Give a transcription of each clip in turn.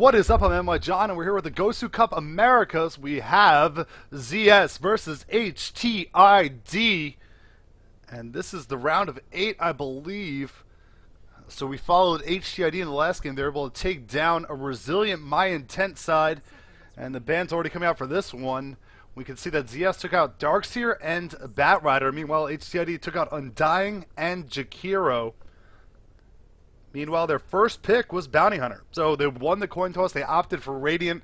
What is up? I'm NYJohn, and we're here with the GosuCup Americas. We have ZS versus HTID, and this is the round of 8, I believe. So we followed HTID in the last game. They were able to take down a resilient My Intent side, and the band's already coming out for this one. We can see that ZS took out Darkseer and Batrider. Meanwhile, HTID took out Undying and Jakiro. Meanwhile, their first pick was Bounty Hunter. So they won the coin toss. They opted for Radiant.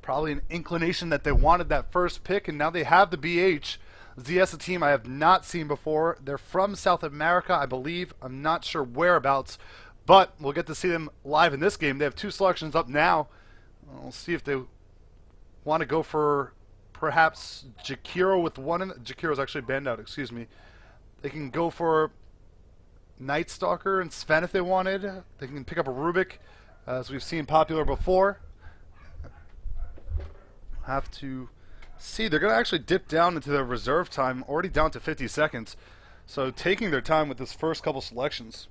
Probably an inclination that they wanted that first pick, and now they have the BH. ZS, a team I have not seen before. They're from South America, I believe. I'm not sure whereabouts, but we'll get to see them live in this game. They have 2 selections up now. We'll see if they want to go for perhaps Jakiro with one. Jakiro's actually banned out, excuse me. They can go for Night Stalker and Sven if they wanted. They can pick up a Rubik, as we've seen popular before. Have to see. They're going to actually dip down into their reserve time, already down to 50 seconds. So taking their time with this first couple selections.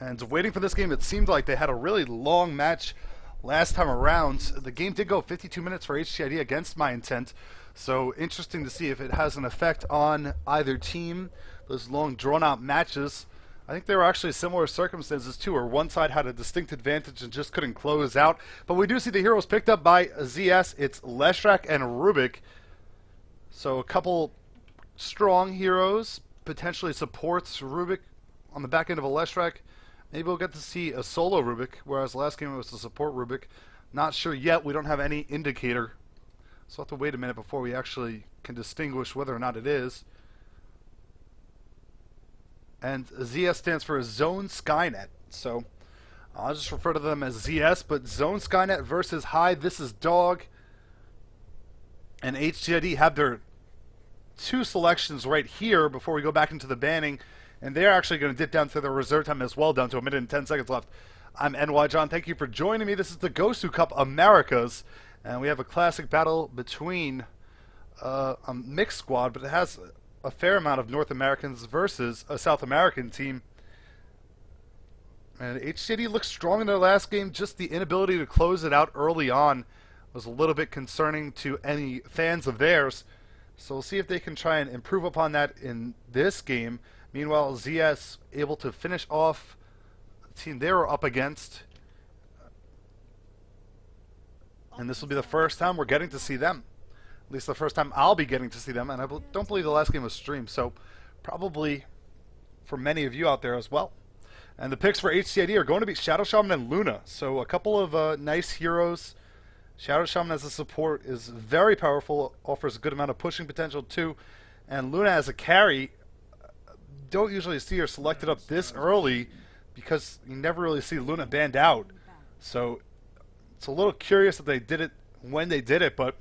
And waiting for this game, it seemed like they had a really long match last time around. The game did go 52 minutes for HTID against My Intent, so interesting to see if it has an effect on either team, those long drawn-out matches. I think there were actually similar circumstances too, where one side had a distinct advantage and just couldn't close out. But we do see the heroes picked up by ZS. It's Leshrak and Rubik. So a couple strong heroes, potentially supports Rubik on the back end of a Leshrak. Maybe we'll get to see a solo Rubik, whereas last game it was to support Rubik. Not sure yet. We don't have any indicator. So we'll have to wait a minute before we actually can distinguish whether or not it is. And ZS stands for ZoneSkynet. So I'll just refer to them as ZS, but ZoneSkynet versus High, this is Dog. And HTID have their 2 selections right here before we go back into the banning. And they're actually going to dip down to their reserve time as well, down to 1 minute and 10 seconds left. I'm NYJohn. Thank you for joining me. This is the GosuCup Americas. And we have a classic battle between a mixed squad, but it has a fair amount of North Americans versus a South American team. And HTD looked strong in their last game. Just the inability to close it out early on was a little bit concerning to any fans of theirs. So we'll see if they can try and improve upon that in this game. Meanwhile, ZS able to finish off the team they were up against. And this will be the first time we're getting to see them. At least the first time I'll be getting to see them. And I don't believe the last game was streamed, so probably for many of you out there as well. And the picks for HTID are going to be Shadow Shaman and Luna. So a couple of nice heroes. Shadow Shaman as a support is very powerful, offers a good amount of pushing potential too. And Luna as a carry, don't usually see her selected up this early because you never really see Luna banned out. So it's a little curious that they did it when they did it, but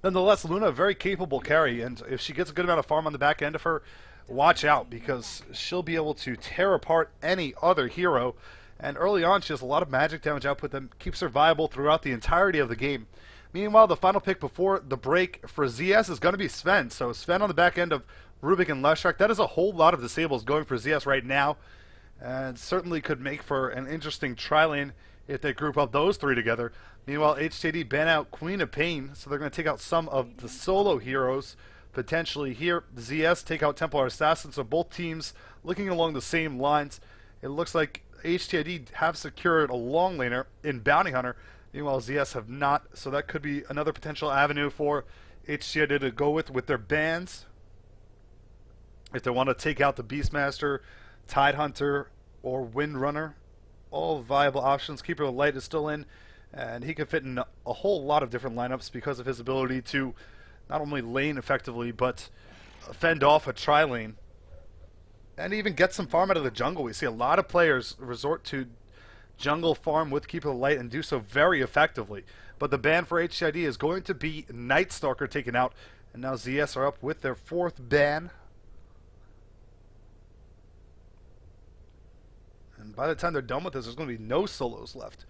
nonetheless, Luna a very capable carry, and if she gets a good amount of farm on the back end of her, watch out because she'll be able to tear apart any other hero. And early on, she has a lot of magic damage output that keeps her viable throughout the entirety of the game. Meanwhile, the final pick before the break for ZS is going to be Sven. So Sven on the back end of Rubik and Leshrak. That is a whole lot of disables going for ZS right now, and certainly could make for an interesting tri-lane if they group up those 3 together. Meanwhile, HTD ban out Queen of Pain, so they're going to take out some of the solo heroes potentially here. ZS take out Templar Assassin, so both teams looking along the same lines. It looks like HTID have secured a long laner in Bounty Hunter. Meanwhile, ZS have not, so that could be another potential avenue for HTID to go with their bans. If they want to take out the Beastmaster, Tidehunter, or Windrunner, all viable options. Keeper of the Light is still in, and he can fit in a whole lot of different lineups because of his ability to not only lane effectively, but fend off a tri-lane. And even get some farm out of the jungle. We see a lot of players resort to jungle farm with Keeper of the Light and do so very effectively. But the ban for HID is going to be Night Stalker taken out, and now ZS are up with their 4th ban. And by the time they're done with this, there's going to be no solos left.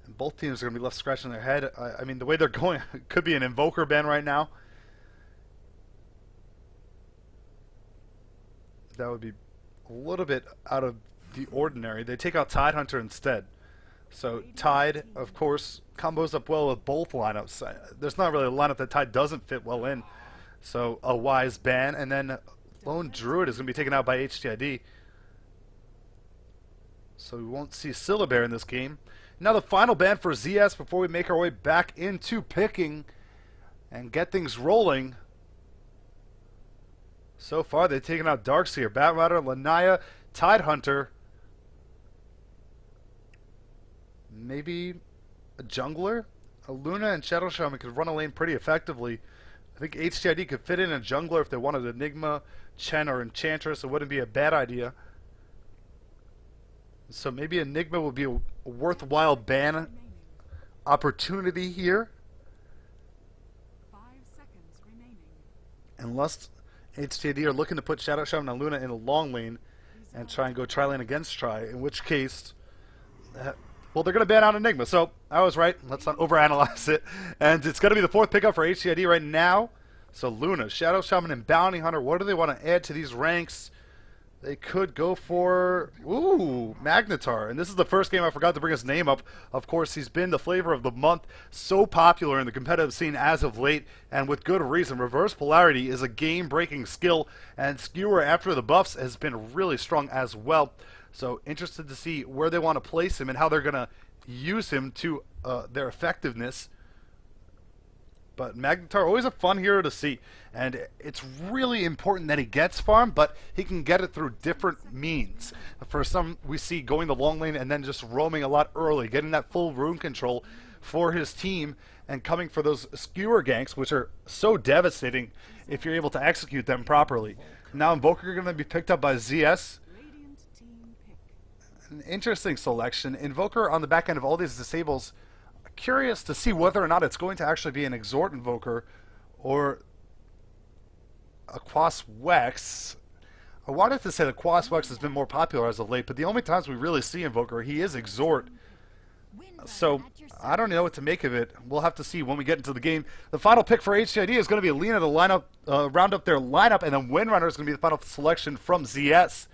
And both teams are going to be left scratching their head. I mean, the way they're going, it could be an Invoker ban right now. that would be a little bit out of the ordinary. They take out Tidehunter instead. So Tide, of course, combos up well with both lineups. There's not really a lineup that Tide doesn't fit well in. So a wise ban, and then Lone Druid is going to be taken out by HTID. So we won't see Syllabear in this game. Now the final ban for ZS before we make our way back into picking and get things rolling. So far they've taken out Darkseer, Batrider, Lanaya, Tidehunter. Maybe a jungler? A Luna and Shadow Shaman could run a lane pretty effectively. I think HTID could fit in a jungler if they wanted Enigma, Chen, or Enchantress. It wouldn't be a bad idea. So maybe Enigma would be a worthwhile ban opportunity here. 5 seconds remaining. Unless HTID are looking to put Shadow Shaman and Luna in a long lane and try and go tri-lane against Tri, in which case... well, they're going to ban out Enigma, so I was right. Let's not overanalyze it. And it's going to be the 4th pickup for HTID right now. So Luna, Shadow Shaman, and Bounty Hunter, what do they want to add to these ranks? They could go for, Magnetar. And this is the first game I forgot to bring his name up. Of course, he's been the flavor of the month, so popular in the competitive scene as of late, and with good reason. Reverse Polarity is a game-breaking skill, and Skewer, after the buffs, has been really strong as well. So interested to see where they want to place him and how they're going to use him to their effectiveness. But Magnetar, always a fun hero to see. And it's really important that he gets farm, but he can get it through different means. For some, we see going the long lane and then just roaming a lot early, getting that full rune control for his team, and coming for those skewer ganks, which are so devastating if you're able to execute them properly. Now Invoker are going to be picked up by ZS. An interesting selection. Invoker on the back end of all these disables. Curious to see whether or not it's going to actually be an Exhort Invoker or a Quas Wex. I wanted to say the Quas Wex has been more popular as of late, but the only times we really see Invoker, he is Exhort. So I don't know what to make of it. We'll have to see when we get into the game. The final pick for HCID is going to be Alina to line up, round up their lineup, and then Windrunner is going to be the final selection from ZS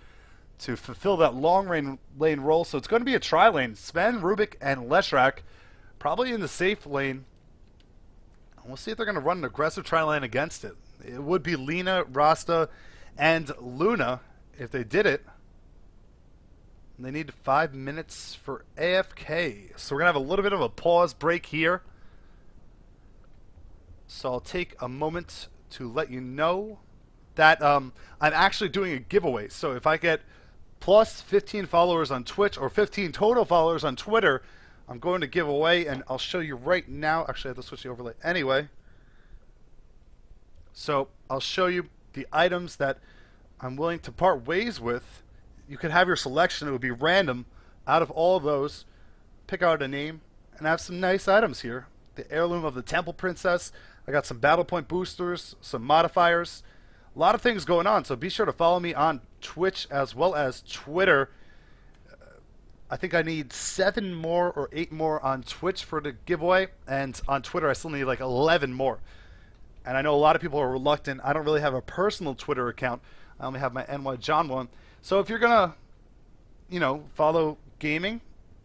to fulfill that long lane role. So it's going to be a tri-lane. Sven, Rubik, and Leshrak probably in the safe lane. We'll see if they're going to run an aggressive tri-lane against it. It would be Lina, Rasta, and Luna if they did it. They need 5 minutes for AFK. So we're going to have a little bit of a pause break here. So I'll take a moment to let you know that I'm actually doing a giveaway. So if I get plus 15 followers on Twitch or 15 total followers on Twitter, I'm going to give away, and I'll show you right now. Actually, I have to switch the overlay anyway. So I'll show you the items that I'm willing to part ways with. You could have your selection. It would be random out of all of those. Pick out a name and have some nice items here. The Heirloom of the Temple Princess. I got some battle point boosters, some modifiers. A lot of things going on, so be sure to follow me on Twitch as well as Twitter. I think I need 7 more or 8 more on Twitch for the giveaway, and on Twitter I still need like 11 more. And I know a lot of people are reluctant. I don't really have a personal Twitter account. I only have my NYJohn one. So if you're gonna, follow gaming,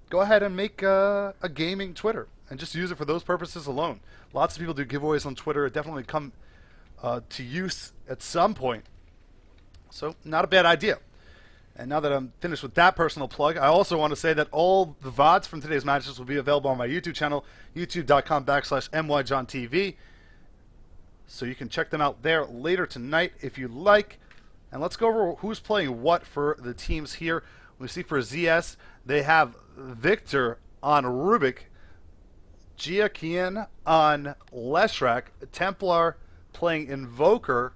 go ahead and make a gaming Twitter and just use it for those purposes alone. Lots of people do giveaways on Twitter. It definitely come to use at some point. So not a bad idea. And now that I'm finished with that personal plug, I also want to say that all the VODs from today's matches will be available on my YouTube channel, youtube.com/NYJohnTV. So you can check them out there later tonight if you like. And let's go over who's playing what for the teams here. We see for ZS, they have Victor on Rubik, Gia Kian on Leshrak, Templar playing Invoker,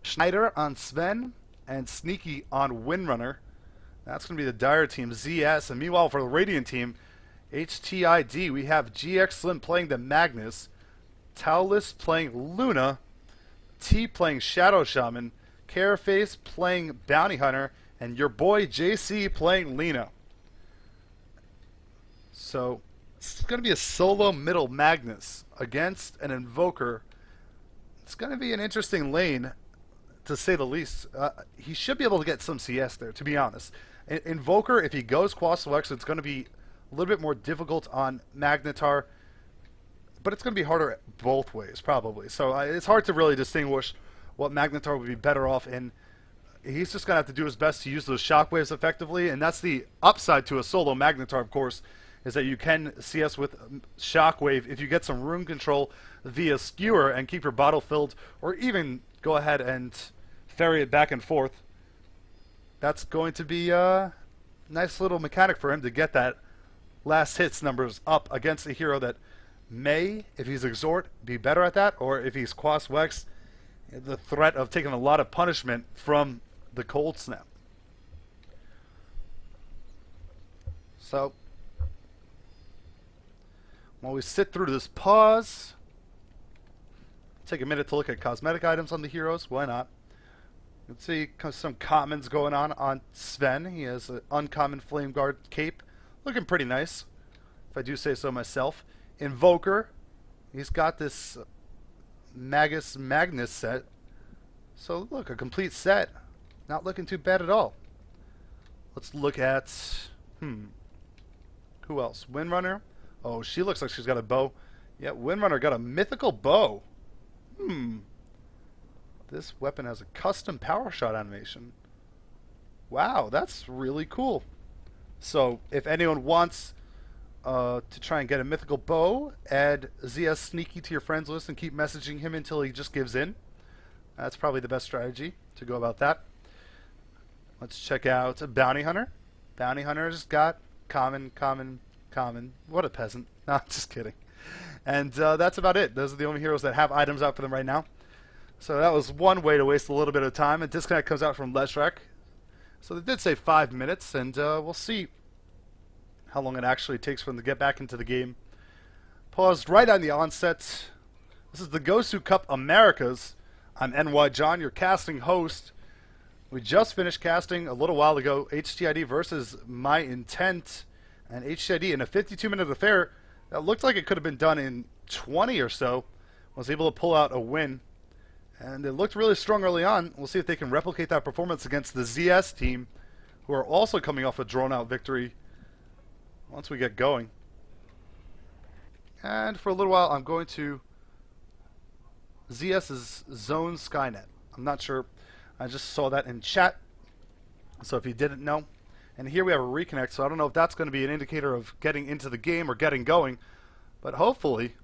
Schneider on Sven, and Sneaky on Windrunner. That's going to be the Dire team, ZS. And meanwhile, for the Radiant team, HTID, we have GX Slim playing the Magnus, Taulis playing Luna, T playing Shadow Shaman, Caraface playing Bounty Hunter, and your boy JC playing Lina. So it's going to be a solo middle Magnus against an Invoker. It's going to be an interesting lane. to say the least. He should be able to get some CS there, to be honest. Invoker, if he goes Quas-Lex, it's going to be a little bit more difficult on Magnetar, but it's going to be harder both ways, probably. So it's hard to really distinguish what Magnetar would be better off in. He's just going to have to do his best to use those shockwaves effectively, and that's the upside to a solo Magnetar, of course, is that you can CS with Shockwave if you get some room control via Skewer and keep your bottle filled, or even go ahead and ferry it back and forth. That's going to be a nice little mechanic for him to get that last hits numbers up against a hero that may, if he's Exhort, be better at that, or if he's Quas-Wex, the threat of taking a lot of punishment from the Cold Snap. So, while we sit through this pause, take a minute to look at cosmetic items on the heroes. Why not? You can see some commons going on Sven. He has an uncommon Flame Guard cape. Looking pretty nice, if I do say so myself. Invoker, he's got this Magus Magnus set. So look, a complete set. Not looking too bad at all. Let's look at, who else? Windrunner. Oh, she looks like she's got a bow. Yeah, Windrunner got a mythical bow. This weapon has a custom power shot animation. Wow, that's really cool. So, if anyone wants to try and get a mythical bow, add ZS Sneaky to your friends list and keep messaging him until he just gives in. That's probably the best strategy to go about that. Let's check out a Bounty Hunter. Bounty Hunter's got common. What a peasant. No, I'm just kidding. And that's about it. Those are the only heroes that have items out for them right now. So that was one way to waste a little bit of time. And Disconnect comes out from Leshrek. So they did say 5 minutes, and we'll see how long it actually takes for them to get back into the game. Paused right on the onset. This is the GosuCup Americas. I'm NYJohn, your casting host. We just finished casting a little while ago HTID versus My Intent. And HTID in a 52-minute affair that looked like it could have been done in 20 or so was able to pull out a win. And it looked really strong early on. We'll see if they can replicate that performance against the ZS team, who are also coming off a drawn-out victory once we get going. And for a little while, I'm going to ZS's ZoneSkynet. I'm not sure. I just saw that in chat. So if you didn't know. And here we have a reconnect, so I don't know if that's going to be an indicator of getting into the game or getting going. But hopefully.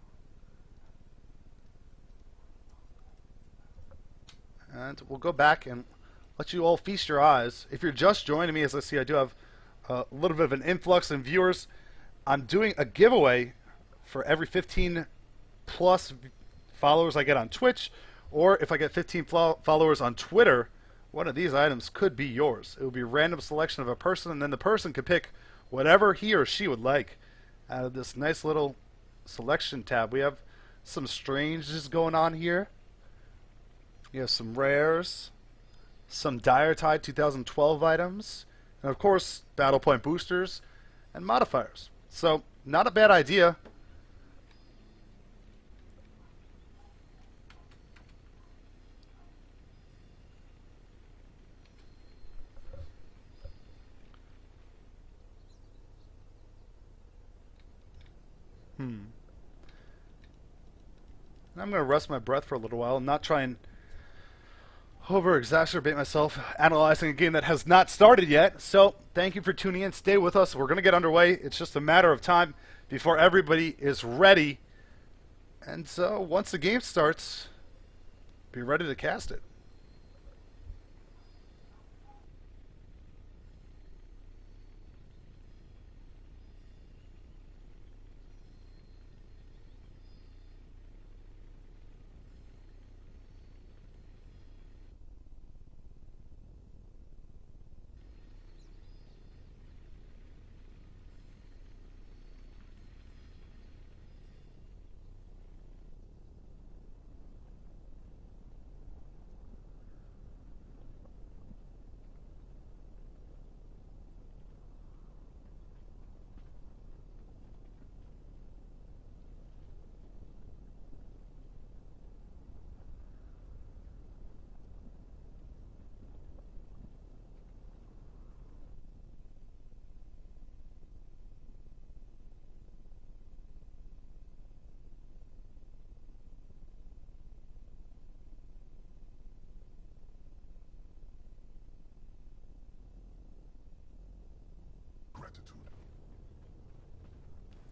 And we'll go back and let you all feast your eyes. If you're just joining me, as I see, I do have a little bit of an influx in viewers. I'm doing a giveaway for every 15 plus followers I get on Twitch, or if I get 15 followers on Twitter, one of these items could be yours. It will be a random selection of a person, and then the person could pick whatever he or she would like out of this nice little selection tab. We have some stranges going on here. You have some rares, some Dire Tide 2012 items, and of course, Battle Point boosters and modifiers. So, not a bad idea. I'm going to rest my breath for a little while and not try and over-exacerbate myself analyzing a game that has not started yet. So, thank you for tuning in. Stay with us. We're going to get underway. It's just a matter of time before everybody is ready. And so, once the game starts, be ready to cast it.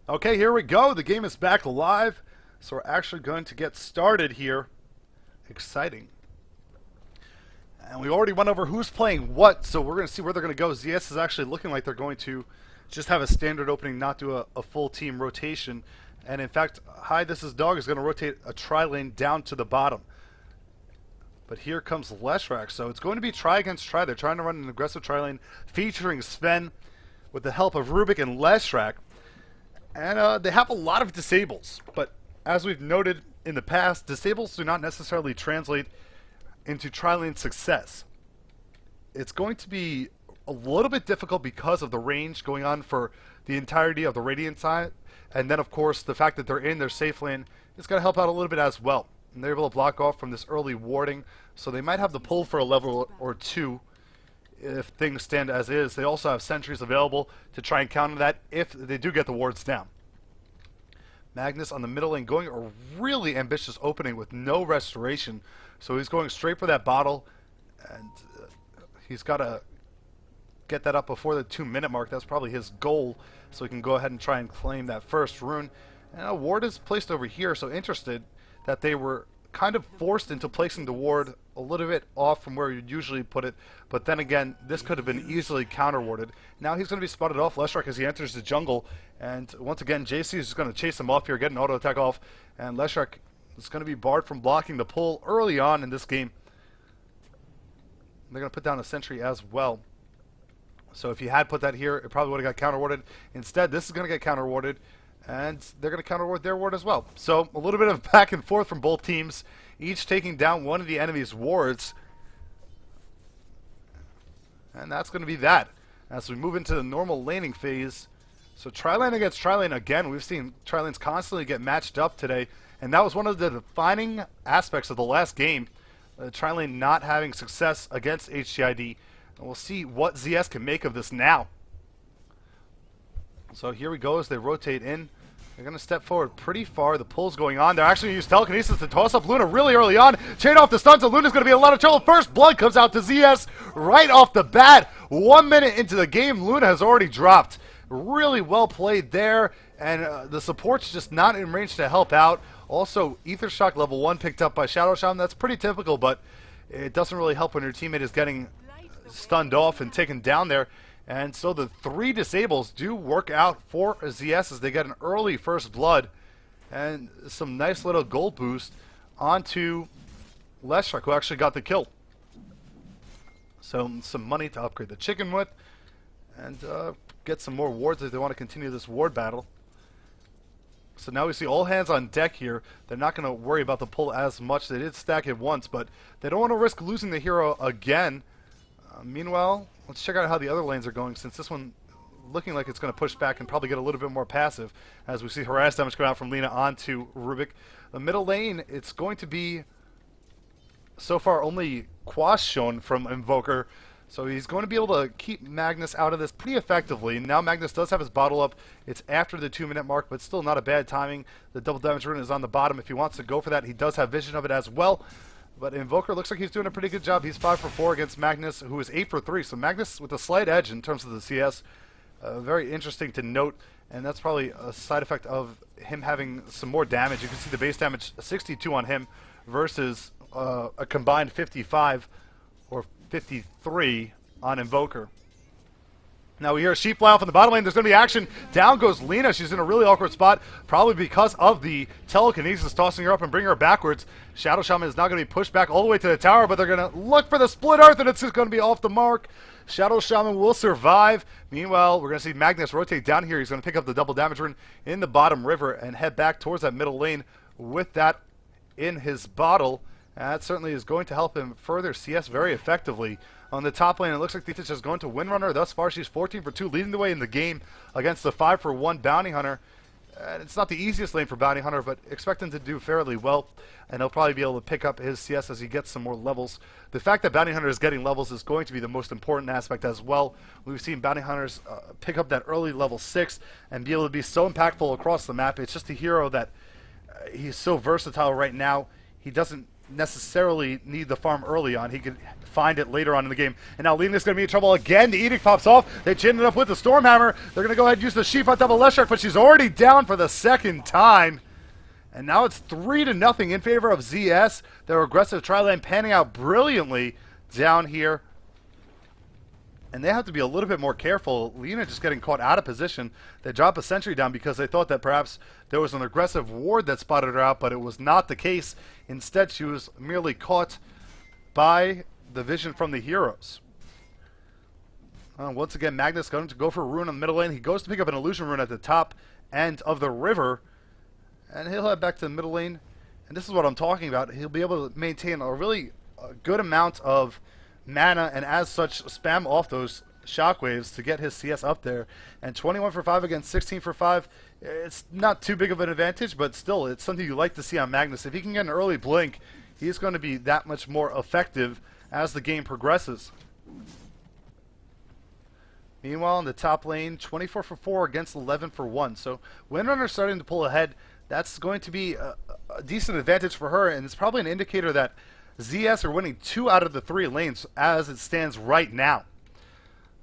Okay, here we go. The game is back live, so we're actually going to get started here. Exciting. And we already went over who's playing what, so we're going to see where they're going to go. ZS is actually looking like they're going to just have a standard opening, not do a full team rotation. And in fact, hi, this is Dog is going to rotate a tri-lane down to the bottom. But here comes Leshrak, so it's going to be try against try. They're trying to run an aggressive tri-lane featuring Sven with the help of Rubik and Leshrak. And they have a lot of disables, but as we've noted in the past, disables do not necessarily translate into tri-lane success. It's going to be a little bit difficult because of the range going on for the entirety of the Radiant side, and then of course the fact that they're in their safe lane is going to help out a little bit as well. And they're able to block off from this early warding, so they might have the pull for a level or two if things stand as is. They also have sentries available to try and counter that if they do get the wards down. Magnus on the middle lane going a really ambitious opening with no restoration, so he's going straight for that bottle, and he's got to get that up before the 2-minute mark. That's probably his goal, so he can go ahead and try and claim that first rune. And a ward is placed over here, so interested that they were kind of forced into placing the ward a little bit off from where you'd usually put it, but then again, this could have been easily counter-warded. Now he's going to be spotted off, Leshrak, as he enters the jungle, and once again, JC is just going to chase him off here, get an auto-attack off, and Leshrak is going to be barred from blocking the pull early on in this game. They're going to put down a sentry as well. So if you had put that here, it probably would have got counter-warded. Instead, this is going to get counter-warded, and they're going to counter-ward their ward as well. So a little bit of back and forth from both teams, each taking down one of the enemy's wards. And that's going to be that. As we move into the normal laning phase, so tri-lane against tri-lane again. We've seen tri-lanes constantly get matched up today, and that was one of the defining aspects of the last game. Tri-lane not having success against HCID. And we'll see what ZS can make of this now. So here we go as they rotate in. They're going to step forward pretty far. The pull's going on. They're actually going to use telekinesis to toss up Luna really early on. Chain off the stuns, and Luna's going to be in a lot of trouble. First blood comes out to ZS right off the bat. 1 minute into the game, Luna has already dropped. Really well played there, and the support's just not in range to help out. Also, Ether Shock level 1 picked up by Shadow Shaman. That's pretty typical, but it doesn't really help when your teammate is getting stunned off and taken down there. And so the 3 disables do work out for ZS as they get an early first blood and some nice little gold boost onto Leshrak, who actually got the kill. So some money to upgrade the chicken with and get some more wards if they want to continue this ward battle. So now we see all hands on deck here. They're not going to worry about the pull as much. They did stack it once, but they don't want to risk losing the hero again. Meanwhile, let's check out how the other lanes are going, since this one looking like it's going to push back and probably get a little bit more passive as we see harass damage come out from Lina onto Rubik. The middle lane, it's going to be so far only Quash shown from Invoker, so he's going to be able to keep Magnus out of this pretty effectively. Now Magnus does have his bottle up. It's after the 2-minute mark, but still not a bad timing. The double damage rune is on the bottom if he wants to go for that. He does have vision of it as well. But Invoker looks like he's doing a pretty good job. He's 5 for 4 against Magnus, who is 8 for 3. So Magnus with a slight edge in terms of the CS. Very interesting to note, and that's probably a side effect of him having some more damage. You can see the base damage 62 on him versus a combined 55 or 53 on Invoker. Now we hear a sheep fly off in the bottom lane. There's going to be action. Down goes Lina. She's in a really awkward spot, probably because of the telekinesis tossing her up and bringing her backwards. Shadow Shaman is now going to be pushed back all the way to the tower, but they're going to look for the split earth, and it's just going to be off the mark. Shadow Shaman will survive. Meanwhile, we're going to see Magnus rotate down here. He's going to pick up the double damage rune in the bottom river and head back towards that middle lane with that in his bottle. And that certainly is going to help him further CS very effectively. On the top lane, it looks like Thetis is going to Windrunner. Thus far, she's 14 for 2, leading the way in the game against the 5 for 1 Bounty Hunter. And it's not the easiest lane for Bounty Hunter, but expect him to do fairly well. And he'll probably be able to pick up his CS as he gets some more levels. The fact that Bounty Hunter is getting levels is going to be the most important aspect as well. We've seen Bounty Hunters pick up that early level 6 and be able to be so impactful across the map. It's just a hero that he's so versatile right now. He doesn't necessarily need the farm early on. He could find it later on in the game. And now Lena's going to be in trouble again. The Edict pops off. They chain it up with the Stormhammer. They're going to go ahead and use the Sheep on top of Leshak, but she's already down for the second time. And now it's 3-0 in favor of ZS. Their aggressive tri-lane panning out brilliantly down here. And they have to be a little bit more careful. Lena just getting caught out of position. They drop a sentry down because they thought that perhaps there was an aggressive ward that spotted her out, but it was not the case. Instead, she was merely caught by the vision from the heroes. Once again, Magnus going to go for a rune on the middle lane. He goes to pick up an illusion rune at the top end of the river, and he'll head back to the middle lane. And this is what I'm talking about. He'll be able to maintain a really good amount of mana, and as such spam off those shockwaves to get his CS up there. And 21 for 5 against 16 for 5, it's not too big of an advantage, but still it's something you like to see on Magnus. If he can get an early blink, he's going to be that much more effective as the game progresses. Meanwhile, in the top lane, 24 for 4 against 11 for 1. So Windrunner starting to pull ahead. That's going to be a decent advantage for her, and it's probably an indicator that ZS are winning 2 out of the 3 lanes as it stands right now.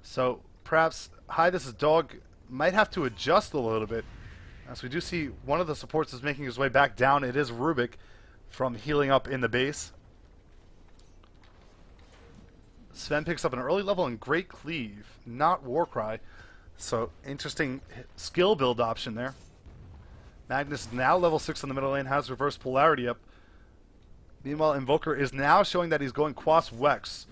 So perhaps Hi, this is Dog might have to adjust a little bit, as we do see one of the supports is making his way back down. It is Rubik from healing up in the base. Sven picks up an early level in Great Cleave, not Warcry. So interesting skill build option there. Magnus now level 6 in the middle lane, has reverse polarity up. Meanwhile, Invoker is now showing that he's going Quas Wex.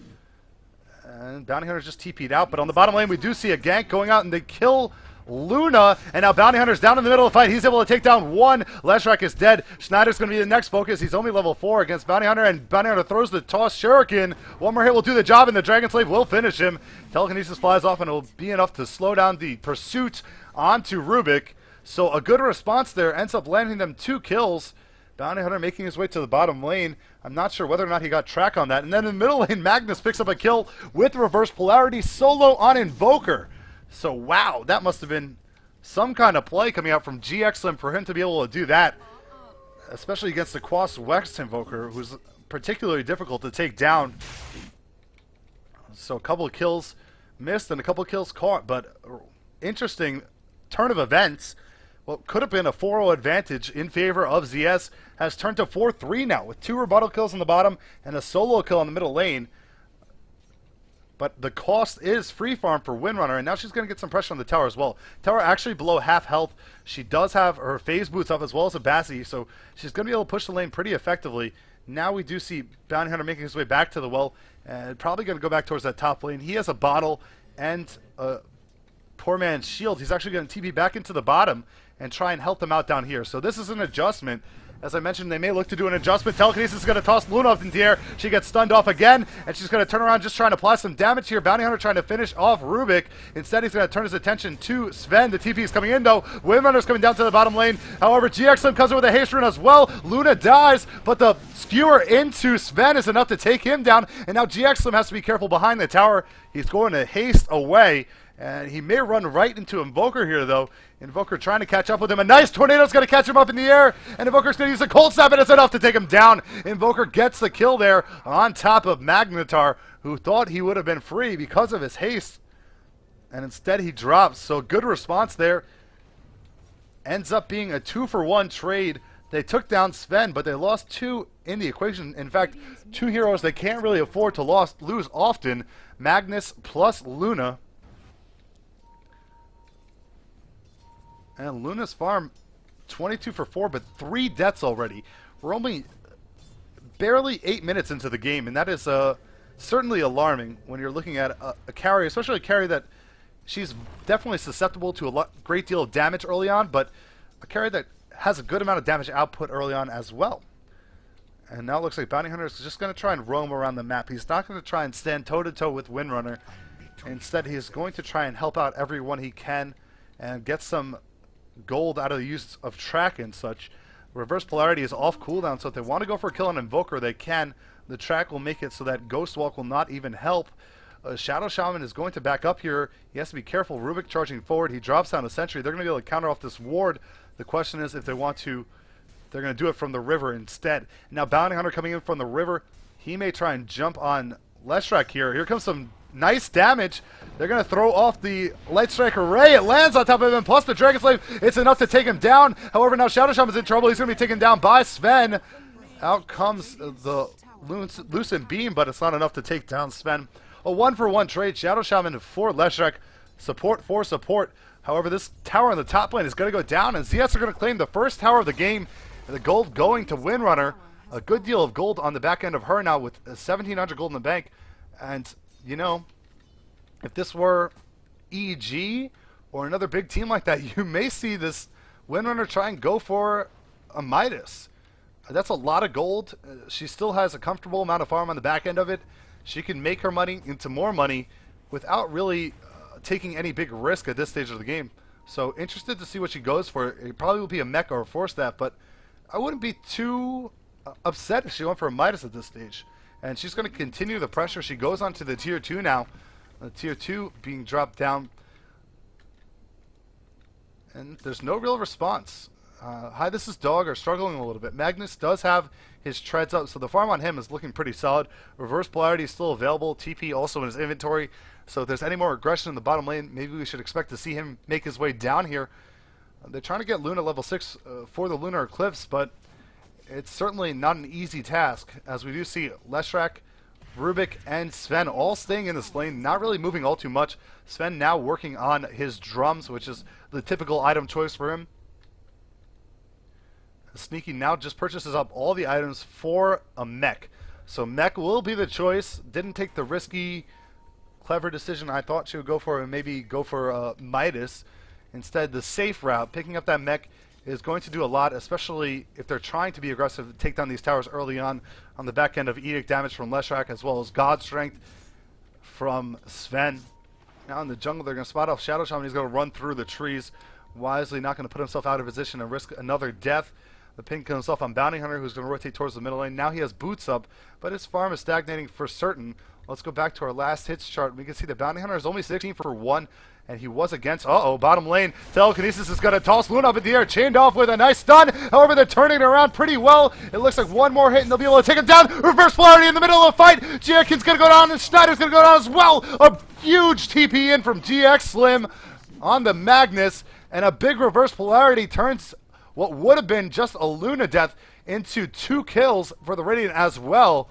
And Bounty Hunter's just TP'd out, but on the bottom lane we do see a gank going out and they kill Luna, and now Bounty Hunter's down in the middle of the fight. He's able to take down one. Leshak is dead. Schneider's going to be the next focus. He's only level 4 against Bounty Hunter, and Bounty Hunter throws the toss shuriken. One more hit will do the job, and the Dragon Slave will finish him. Telekinesis flies off, and it will be enough to slow down the pursuit onto Rubik. So a good response there ends up landing them 2 kills. Bounty Hunter making his way to the bottom lane. I'm not sure whether or not he got track on that. And then in the middle lane, Magnus picks up a kill with reverse polarity solo on Invoker. So wow, that must have been some kind of play coming out from GXLM for him to be able to do that. Especially against the Quas Wex Invoker, who's particularly difficult to take down. So a couple of kills missed and a couple of kills caught. But interesting turn of events. What could have been a 4-0 advantage in favor of ZS has turned to 4-3 now, with 2 rebuttal kills on the bottom and a solo kill on the middle lane. But the cost is free farm for Windrunner, and now she's going to get some pressure on the tower as well. Tower actually below half health. She does have her phase boots up as well as a Bassi, so she's going to be able to push the lane pretty effectively. Now we do see Bounty Hunter making his way back to the well, and probably going to go back towards that top lane. He has a bottle and a poor man's shield. He's actually going to TP back into the bottom and try and help them out down here. So this is an adjustment. As I mentioned, they may look to do an adjustment. Telekinesis is going to toss Luna up into the air. She gets stunned off again, and she's going to turn around just trying to apply some damage here. Bounty Hunter trying to finish off Rubik. Instead, he's going to turn his attention to Sven. The TP is coming in, though. Windrunner's coming down to the bottom lane. However, GXLM comes in with a haste rune as well. Luna dies, but the skewer into Sven is enough to take him down, and now GXLM has to be careful behind the tower. He's going to haste away. And he may run right into Invoker here, though. Invoker trying to catch up with him. A nice tornado's going to catch him up in the air. And Invoker's going to use a cold snap, and it's enough to take him down. Invoker gets the kill there on top of Magnetar, who thought he would have been free because of his haste. And instead he drops. So good response there. Ends up being a 2-for-1 trade. They took down Sven, but they lost 2 in the equation. In fact, 2 heroes they can't really afford to lose often. Magnus plus Luna. And Luna's farm, 22 for 4, but 3 deaths already. We're only barely 8 minutes into the game, and that is certainly alarming when you're looking at a carry, especially a carry that she's definitely susceptible to a great deal of damage early on, but a carry that has a good amount of damage output early on as well. And now it looks like Bounty Hunter is just going to try and roam around the map. He's not going to try and stand toe-to-toe with Windrunner. Instead, he's going to try and help out everyone he can and get some gold out of the use of track and such. Reverse polarity is off cooldown, so if they want to go for a kill on Invoker, they can. The track will make it so that Ghost Walk will not even help. Shadow Shaman is going to back up here. He has to be careful. Rubik charging forward. He drops down a sentry. They're going to be able to counter off this ward. The question is if they want to They're going to do it from the river instead. Now Bounty Hunter coming in from the river. He may try and jump on Leshrac here. Here comes some nice damage. They're going to throw off the Light Strike Array. It lands on top of him, plus the Dragon Slave. It's enough to take him down. However, now Shadow Shaman's in trouble. He's going to be taken down by Sven. Out comes the Lucent Beam, but it's not enough to take down Sven. A 1-for-1 trade. Shadow Shaman for Leshrac. Support for support. However, this tower on the top lane is going to go down, and ZS are going to claim the first tower of the game. And the gold going to Windrunner. A good deal of gold on the back end of her now with 1,700 gold in the bank. And, you know, if this were EG or another big team like that, you may see this Windrunner try and go for a Midas. That's a lot of gold. She still has a comfortable amount of farm on the back end of it. She can make her money into more money without really taking any big risk at this stage of the game. So interested to see what she goes for. It probably will be a mech or a force staff, but I wouldn't be too upset if she went for a Midas at this stage. And she's going to continue the pressure. She goes on to the tier 2 now. Tier 2 being dropped down. And there's no real response. Hi, this is Dog are struggling a little bit. Magnus does have his treads up, so the farm on him is looking pretty solid. Reverse Polarity is still available. TP also in his inventory. So if there's any more aggression in the bottom lane, maybe we should expect to see him make his way down here. They're trying to get Luna level 6 for the Lunar Eclipse, but it's certainly not an easy task, as we do see Leshrac, Rubik, and Sven all staying in this lane, not really moving all too much. Sven now working on his drums, which is the typical item choice for him. Sneaky now just purchases up all the items for a mech. So mech will be the choice. Didn't take the risky, clever decision I thought she would go for, and maybe go for Midas. Instead, the safe route, picking up that mech, is going to do a lot, especially if they're trying to be aggressive to take down these towers early on the back end of Edict damage from Leshrac, as well as God Strength from Sven. Now in the jungle, they're going to spot off Shadow Shaman. He's going to run through the trees, wisely not going to put himself out of position and risk another death. The ping comes off on Bounty Hunter, who's going to rotate towards the middle lane. Now he has boots up, but his farm is stagnating for certain. Let's go back to our last hits chart. We can see the Bounty Hunter is only 16 for 1, and he was against, bottom lane. Telekinesis is going to toss Luna up in the air, chained off with a nice stun. However, they're turning it around pretty well. It looks like one more hit, and they'll be able to take him down. Reverse Polarity in the middle of the fight. Jerikin's going to go down, and Schneider's going to go down as well. A huge TP in from GX Slim on the Magnus, and a big Reverse Polarity turns what would have been just a Luna death into 2 kills for the Radiant as well.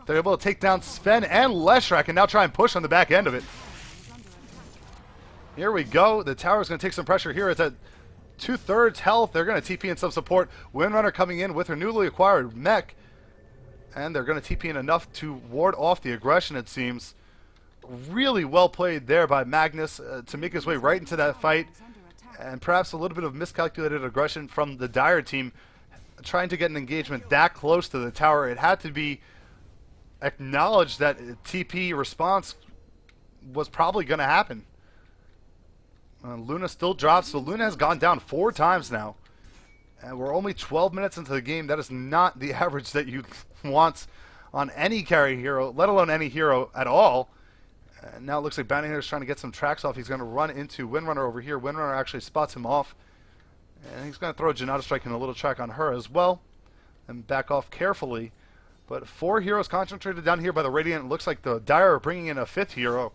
They're able to take down Sven and Leshrac and now try and push on the back end of it. Here we go. The tower's going to take some pressure here. It's at 2/3 health. They're going to TP in some support. Windrunner coming in with her newly acquired mech. And they're going to TP in enough to ward off the aggression, it seems. Really well played there by Magnus to make his way right into that fight. And perhaps a little bit of miscalculated aggression from the Dire team, trying to get an engagement that close to the tower. It had to be acknowledged that TP response was probably going to happen. Luna still drops, so Luna has gone down 4 times now. And we're only 12 minutes into the game. That is not the average that you want on any carry hero, let alone any hero at all. And now it looks like Bounty Hunter's trying to get some tracks off. He's going to run into Windrunner over here. Windrunner actually spots him off. And he's going to throw a Janata Strike and a little track on her as well. And back off carefully. But 4 heroes concentrated down here by the Radiant. It looks like the Dire are bringing in a 5th hero.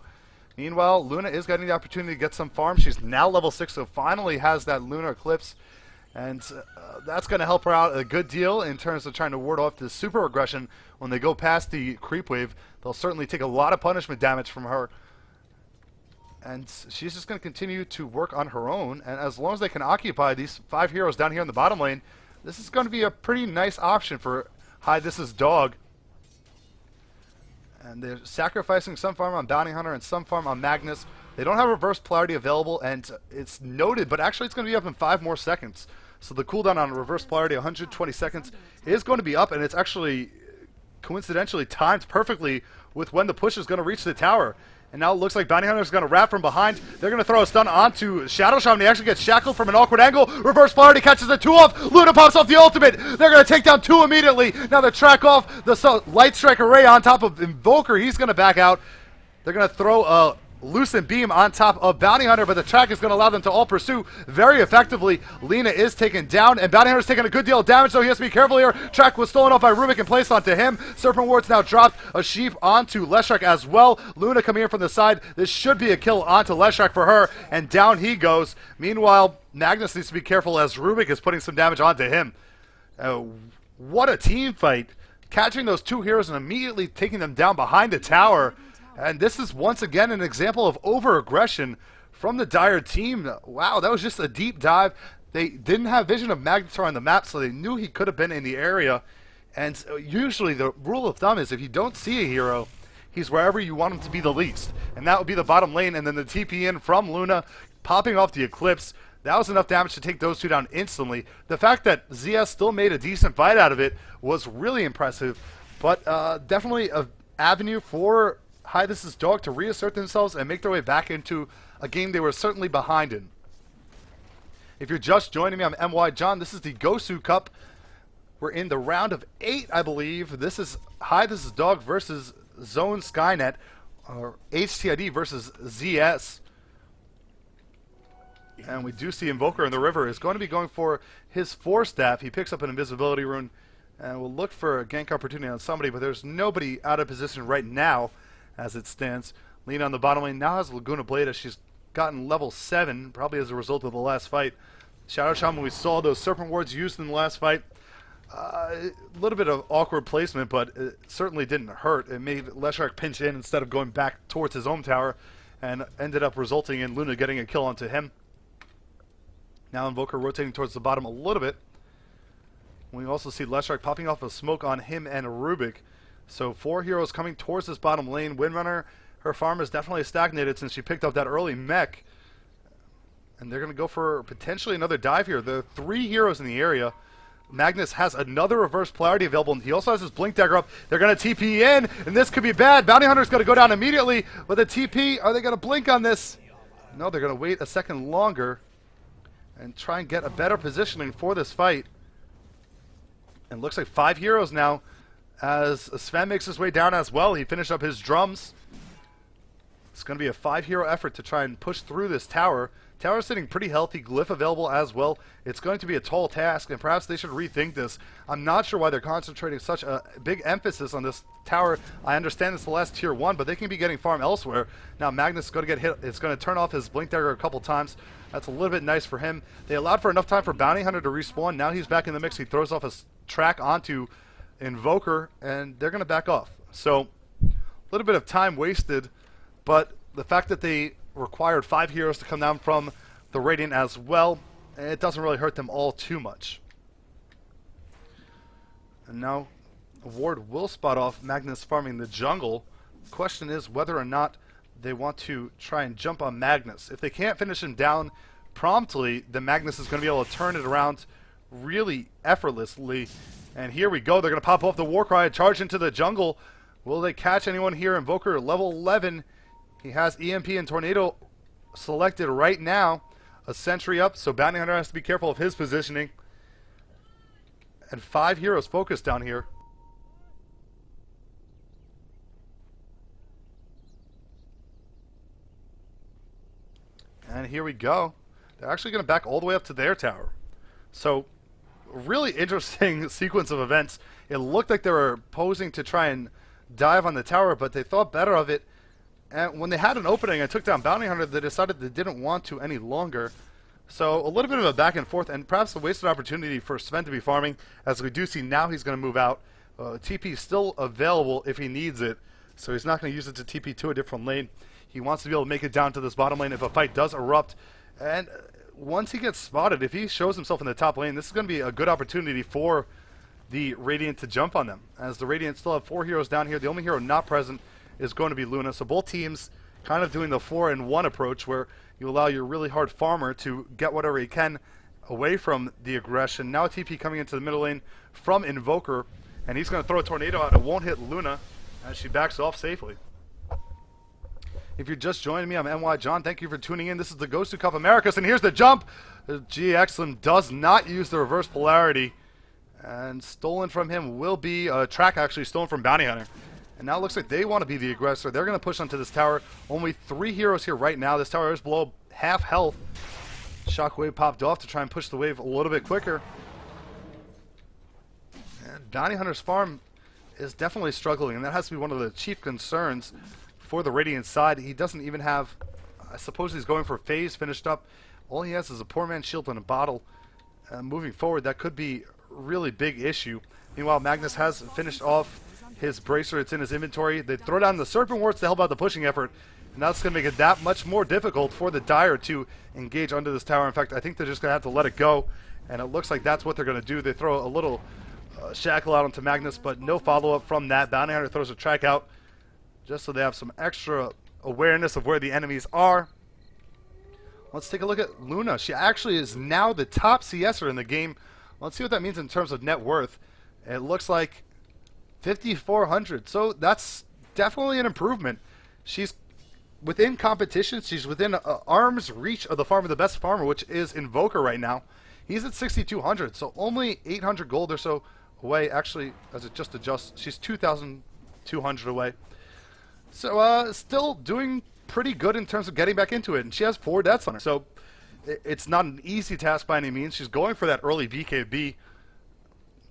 Meanwhile, Luna is getting the opportunity to get some farm. She's now level 6, so finally has that Lunar Eclipse. And that's going to help her out a good deal in terms of trying to ward off this super aggression when they go past the creep wave. They'll certainly take a lot of punishment damage from her. And she's just going to continue to work on her own. And as long as they can occupy these 5 heroes down here in the bottom lane, this is going to be a pretty nice option for Hi, this is Dog. And they're sacrificing some farm on Bounty Hunter and some farm on Magnus. They don't have Reverse Polarity available, and it's noted, but actually it's going to be up in 5 more seconds. So the cooldown on Reverse Polarity, 120 seconds, is going to be up, and it's actually coincidentally timed perfectly with when the push is going to reach the tower. And now it looks like Bounty Hunter is going to wrap from behind. They're going to throw a stun onto Shadow Shaman. He actually gets shackled from an awkward angle. Reverse Polarity catches the 2 off. Luna pops off the ultimate. They're going to take down 2 immediately. Now they track off the Light Strike Array on top of Invoker. He's going to back out. They're going to throw a Lucent Beam on top of Bounty Hunter, but the track is going to allow them to all pursue very effectively. Lena is taken down, and Bounty Hunter's taking a good deal of damage, so he has to be careful here. Track was stolen off by Rubik and placed onto him. Serpent Ward's now dropped a sheep onto Leshak as well. Luna coming in from the side. This should be a kill onto Leshak for her, and down he goes. Meanwhile, Magnus needs to be careful as Rubik is putting some damage onto him. What a team fight. Catching those two heroes and immediately taking them down behind the tower. And this is once again an example of over-aggression from the Dire team. Wow, that was just a deep dive. They didn't have vision of Magnetar on the map, so they knew he could have been in the area. And usually the rule of thumb is if you don't see a hero, he's wherever you want him to be the least. And that would be the bottom lane, and then the TP in from Luna, popping off the Eclipse. That was enough damage to take those two down instantly. The fact that ZS still made a decent fight out of it was really impressive, but definitely an avenue for Hi, This Is Dog to reassert themselves and make their way back into a game they were certainly behind in. If you're just joining me, I'm NYJohn. This is the GosuCup. We're in the round of 8, I believe. This is Hi, This Is Dog versus ZoneSkynet, or HTID versus ZS. And we do see Invoker in the river is going to be going for his Force Staff. He picks up an invisibility rune and will look for a gank opportunity on somebody, but there's nobody out of position right now as it stands. Lena on the bottom lane now has Laguna Blade as she's gotten level 7, probably as a result of the last fight. Shadow Shaman, we saw those Serpent Wards used in the last fight. A little bit of awkward placement, but it certainly didn't hurt. It made Leshak pinch in instead of going back towards his own tower, and ended up resulting in Luna getting a kill onto him. Now Invoker rotating towards the bottom a little bit. We also see Leshak popping off a smoke on him and Rubik. So 4 heroes coming towards this bottom lane. Windrunner, her farm is definitely stagnated since she picked up that early mech. And they're going to go for potentially another dive here. There are 3 heroes in the area. Magnus has another reverse polarity available, and he also has his blink dagger up. They're going to TP in, and this could be bad. Bounty Hunter's going to go down immediately with a TP. Are they going to blink on this? No, they're going to wait a second longer and try and get a better positioning for this fight. And looks like 5 heroes now as Sven makes his way down as well. He finished up his drums. It's going to be a 5-hero effort to try and push through this tower. Tower's sitting pretty healthy, glyph available as well. It's going to be a tall task, and perhaps they should rethink this. I'm not sure why they're concentrating such a big emphasis on this tower. I understand it's the last tier 1, but they can be getting farm elsewhere. Now Magnus is going to get hit. It's going to turn off his blink dagger a couple times. That's a little bit nice for him. They allowed for enough time for Bounty Hunter to respawn. Now he's back in the mix. He throws off a track onto Invoker, and they're going to back off. So a little bit of time wasted, but the fact that they required 5 heroes to come down from the Radiant as well, it doesn't really hurt them all too much. And now Ward will spot off Magnus farming the jungle. The question is whether or not they want to try and jump on Magnus. If they can't finish him down promptly, then Magnus is going to be able to turn it around really effortlessly. And here we go. They're going to pop off the Warcry and charge into the jungle. Will they catch anyone here? Invoker level 11. He has EMP and Tornado selected right now. A sentry up, so Bounty Hunter has to be careful of his positioning. And 5 heroes focused down here. And here we go. They're actually going to back all the way up to their tower. So, really interesting sequence of events. It looked like they were posing to try and dive on the tower, but they thought better of it. And when they had an opening and took down Bounty Hunter, they decided they didn't want to any longer. So a little bit of a back and forth, and perhaps a wasted opportunity for Sven to be farming, as we do see now he's going to move out. TP is still available if he needs it, so he's not going to use it to TP to a different lane. He wants to be able to make it down to this bottom lane if a fight does erupt. And once he gets spotted, if he shows himself in the top lane, this is going to be a good opportunity for the Radiant to jump on them. As the Radiant still have 4 heroes down here, the only hero not present is going to be Luna. So both teams kind of doing the 4-in-1 approach, where you allow your really hard farmer to get whatever he can away from the aggression. Now a TP coming into the middle lane from Invoker, and he's going to throw a tornado out. It won't hit Luna as she backs off safely. If you're just joining me, I'm NYJohn. Thank you for tuning in. This is the GosuCup Americas, and here's the jump. GXLM does not use the reverse polarity, and stolen from him will be a track actually stolen from Bounty Hunter. And now it looks like they want to be the aggressor. They're going to push onto this tower. Only 3 heroes here right now. This tower is below half health. Shockwave popped off to try and push the wave a little bit quicker. And Bounty Hunter's farm is definitely struggling, and that has to be one of the chief concerns for the Radiant side. He doesn't even have, I suppose he's going for phase finished up. All he has is a poor man's shield and a bottle. Moving forward, that could be a really big issue. Meanwhile, Magnus has finished off his bracer. It's in his inventory. They throw down the Serpent Wards to help out the pushing effort, and that's going to make it that much more difficult for the Dire to engage under this tower. In fact, I think they're just going to have to let it go, and it looks like that's what they're going to do. They throw a little shackle out onto Magnus, but no follow-up from that. Bounty Hunter throws a track out just so they have some extra awareness of where the enemies are. Let's take a look at Luna. She actually is now the top CSer in the game. Let's see what that means in terms of net worth. It looks like 5,400, so that's definitely an improvement. She's within competition. She's within arm's reach of the farmer, the best farmer, which is Invoker right now. He's at 6,200, so only 800 gold or so away. Actually, as it just adjusts, she's 2,200 away. So still doing pretty good in terms of getting back into it, and she has 4 deaths on her. So it's not an easy task by any means. She's going for that early BKB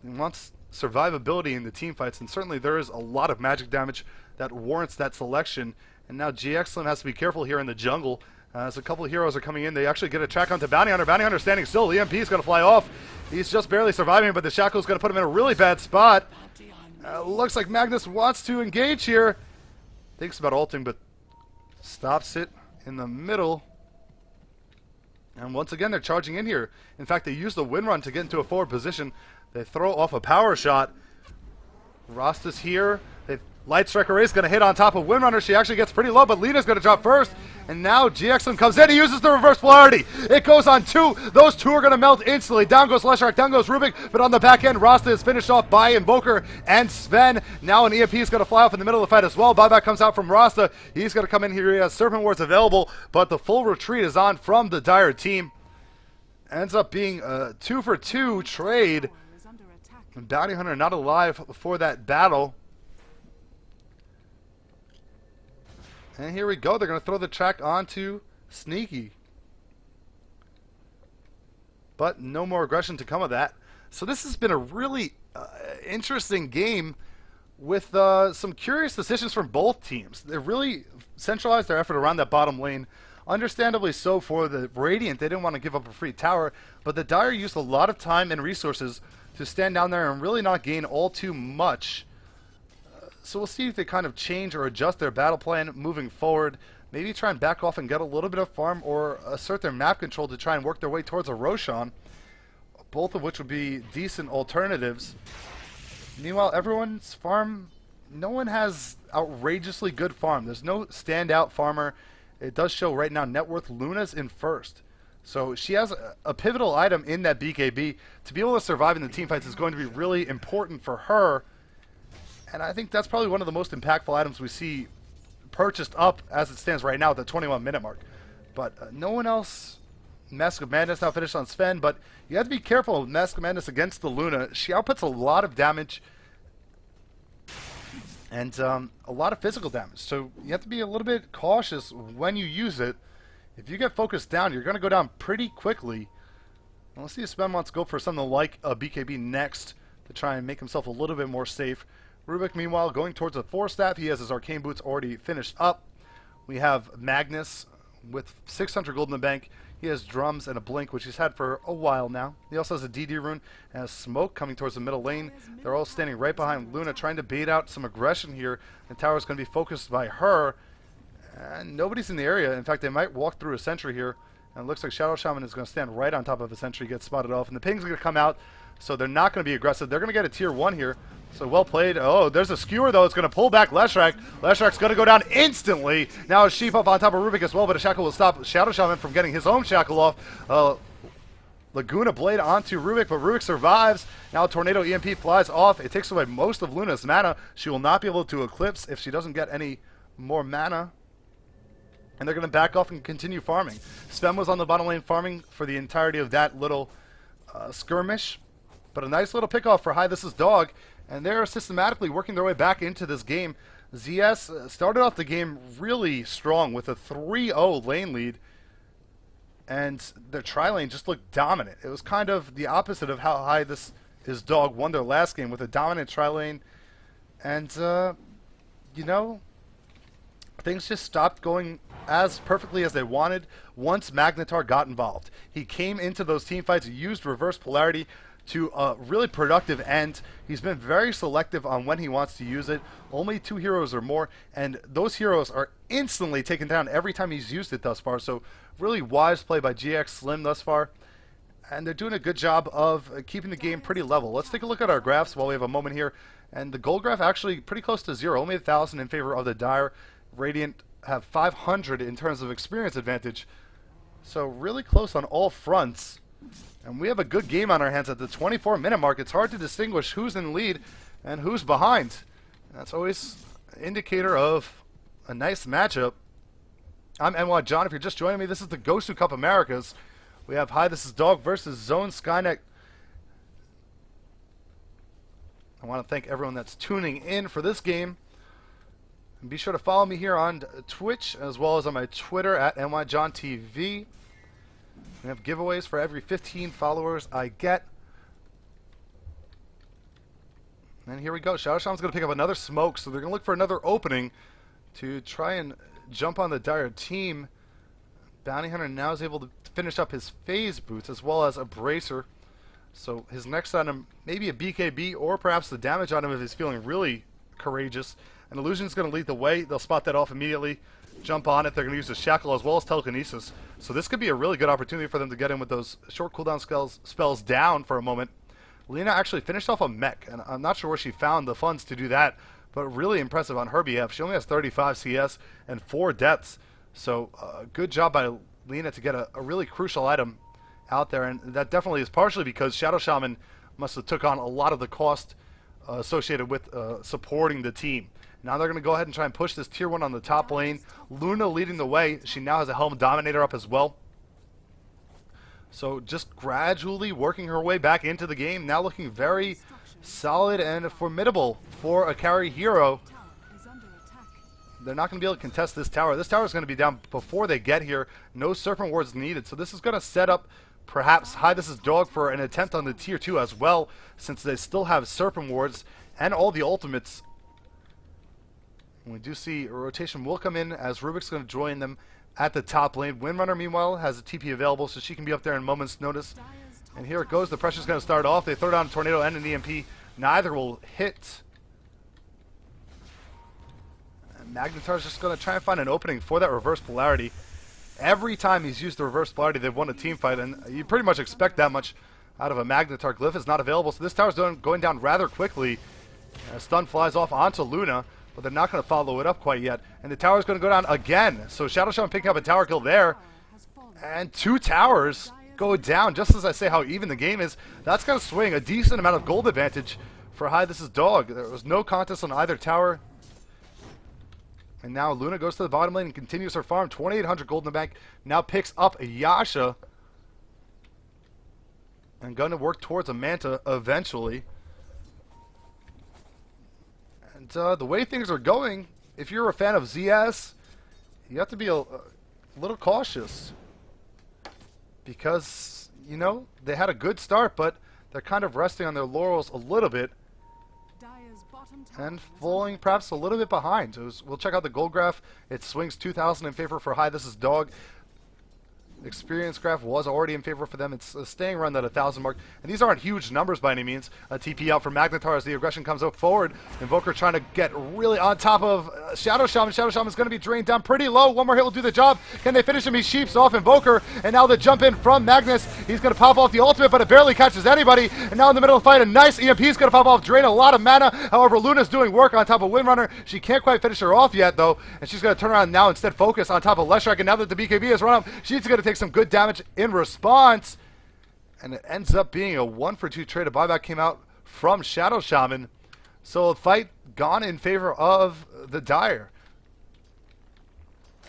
and wants survivability in the team fights, and certainly there is a lot of magic damage that warrants that selection. And now GX Slim has to be careful here in the jungle as a couple of heroes are coming in. They actually get a track onto Bounty Hunter. Bounty Hunter standing still. The EMP is going to fly off. He's just barely surviving, but the shackle is going to put him in a really bad spot. Looks like Magnus wants to engage here. Thinks about ulting, but stops it in the middle. And once again, they're charging in here. In fact, they use the wind run to get into a forward position. They throw off a power shot. Rasta's here. Light Striker is going to hit on top of Windrunner. She actually gets pretty low, but Lina's going to drop first. And now GXM comes in. He uses the reverse polarity. It goes on 2. Those 2 are going to melt instantly. Down goes Leshrac, down goes Rubik. But on the back end, Rasta is finished off by Invoker and Sven. Now an EMP is going to fly off in the middle of the fight as well. Buyback comes out from Rasta. He's going to come in here. He has Serpent Wards available, but the full retreat is on from the Dire team. Ends up being a 2-for-2 trade. And Bounty Hunter not alive for that battle. And here we go. They're going to throw the track onto Sneaky. But no more aggression to come of that. So this has been a really interesting game with some curious decisions from both teams. They really centralized their effort around that bottom lane. Understandably so for the Radiant. They didn't want to give up a free tower. But the Dire used a lot of time and resources to stand down there and really not gain all too much. So we'll see if they kind of change or adjust their battle plan moving forward. Maybe try and back off and get a little bit of farm, or assert their map control to try and work their way towards a Roshan. Both of which would be decent alternatives. Meanwhile, everyone's farm, no one has outrageously good farm. There's no standout farmer. It does show right now net worth. Luna's in first. So she has a pivotal item in that BKB. To be able to survive in the team fights is going to be really important for her. And I think that's probably one of the most impactful items we see purchased up as it stands right now at the 21-minute mark. But no one else. Mask of Madness now finished on Sven, but you have to be careful with Mask of Madness against the Luna. She outputs a lot of damage and a lot of physical damage. So you have to be a little bit cautious when you use it. If you get focused down, you're going to go down pretty quickly. And let's see if Sven wants to go for something like a BKB next to try and make himself a little bit more safe. Rubik, meanwhile, going towards a 4-staff. He has his Arcane Boots already finished up. We have Magnus with 600 gold in the bank. He has Drums and a Blink, which he's had for a while now. He also has a DD rune and a Smoke coming towards the middle lane. They're all standing right behind Luna, trying to bait out some aggression here. The tower is going to be focused by her. And nobody's in the area. In fact, they might walk through a sentry here. And it looks like Shadow Shaman is going to stand right on top of a sentry, get spotted off. And the ping's going to come out, so they're not going to be aggressive. They're going to get a tier 1 here. So well played. Oh, there's a skewer, though. It's going to pull back Leshrac. Leshrac's going to go down instantly. Now a Sheep up on top of Rubik as well, but a Shackle will stop Shadow Shaman from getting his own Shackle off. Laguna Blade onto Rubik, but Rubik survives. Now Tornado EMP flies off. It takes away most of Luna's mana. She will not be able to Eclipse if she doesn't get any more mana. And they're going to back off and continue farming. Sven was on the bottom lane farming for the entirety of that little skirmish. But a nice little pickoff for Hi, This Is Dog. And they're systematically working their way back into this game. ZS started off the game really strong with a 3-0 lane lead, and their tri-lane just looked dominant. It was kind of the opposite of how high this is dog won their last game with a dominant tri-lane, and you know, things just stopped going as perfectly as they wanted once Magnetar got involved. He came into those team fights, used reverse polarity to a really productive end. He's been very selective on when he wants to use it. Only 2 heroes or more, and those heroes are instantly taken down every time he's used it thus far. So really wise play by GX Slim thus far. And they're doing a good job of keeping the game pretty level. Let's take a look at our graphs while we have a moment here. And the gold graph actually pretty close to 0, only 1,000 in favor of the Dire. Radiant have 500 in terms of experience advantage. So really close on all fronts. And we have a good game on our hands at the 24-minute mark. It's hard to distinguish who's in lead and who's behind. That's always an indicator of a nice matchup. I'm NYJohn. If you're just joining me, this is the GosuCup Americas. We have Hi, this is Dog versus ZoneSkynet. I want to thank everyone that's tuning in for this game. And be sure to follow me here on Twitch as well as on my Twitter at NYJohnTV. We have giveaways for every 15 followers I get. And here we go. Shadow Shaman's going to pick up another smoke, so they're going to look for another opening to try and jump on the Dire team. Bounty Hunter now is able to finish up his phase boots as well as a bracer. So his next item, maybe a BKB or perhaps the damage item if he's feeling really courageous. And Illusion's going to lead the way. They'll spot that off immediately. Jump on it. They're going to use the Shackle as well as Telekinesis. So this could be a really good opportunity for them to get in with those short cooldown spells down for a moment. Lena actually finished off a mech, and I'm not sure where she found the funds to do that, but really impressive on her behalf. She only has 35 CS and 4 deaths. So good job by Lena to get a really crucial item out there, and that definitely is partially because Shadow Shaman must have took on a lot of the cost associated with supporting the team. Now they're going to go ahead and try and push this tier 1 on the top lane. Luna leading the way. She now has a Helm Dominator up as well. So just gradually working her way back into the game. Now looking very solid and formidable for a carry hero. They're not going to be able to contest this tower. This tower is going to be down before they get here. No Serpent Wards needed. So this is going to set up perhaps Hi, this is Dog for an attempt on the tier 2 as well, since they still have Serpent Wards and all the ultimates. We do see a rotation will come in as Rubik's going to join them at the top lane. Windrunner, meanwhile, has a TP available, so she can be up there in moment's notice. And here it goes. The pressure's going to start off. They throw down a Tornado and an EMP. Neither will hit. And Magnetar's just going to try and find an opening for that reverse polarity. Every time he's used the reverse polarity, they've won a team fight, and you pretty much expect that much out of a Magnetar. Glyph is not available, so this tower's going down rather quickly. Stun flies off onto Luna, but they're not going to follow it up quite yet. And the tower's going to go down again. So Shadow Shaman picking up a tower kill there. And 2 towers go down, just as I say how even the game is. That's going to swing a decent amount of gold advantage for Hi, this is Dog. There was no contest on either tower. And now Luna goes to the bottom lane and continues her farm. 2,800 gold in the bank. Now picks up a Yasha. And going to work towards a Manta eventually. And the way things are going, if you're a fan of ZS, you have to be a little cautious. Because, you know, they had a good start, but they're kind of resting on their laurels a little bit. And falling perhaps a little bit behind. So we'll check out the gold graph. It swings 2,000 in favor for Hi, this is Dog. Experience graph was already in favor for them. It's staying around that 1,000 mark. And these aren't huge numbers by any means. A TP out for Magnetar as the aggression comes up forward. Invoker trying to get really on top of Shadow Shaman. Shadow Shaman's going to be drained down pretty low. One more hit will do the job. Can they finish him? He sheeps off Invoker. And now the jump in from Magnus. He's going to pop off the ultimate, but it barely catches anybody. And now in the middle of the fight, a nice EMP is going to pop off, drain a lot of mana. However, Luna's doing work on top of Windrunner. She can't quite finish her off yet, though. And she's going to turn around now instead focus on top of Leshrac. And now that the BKB has run up, she's going to take some good damage in response, and it ends up being a 1-for-2 trade. A buyback came out from Shadow Shaman, so a fight gone in favor of the Dire.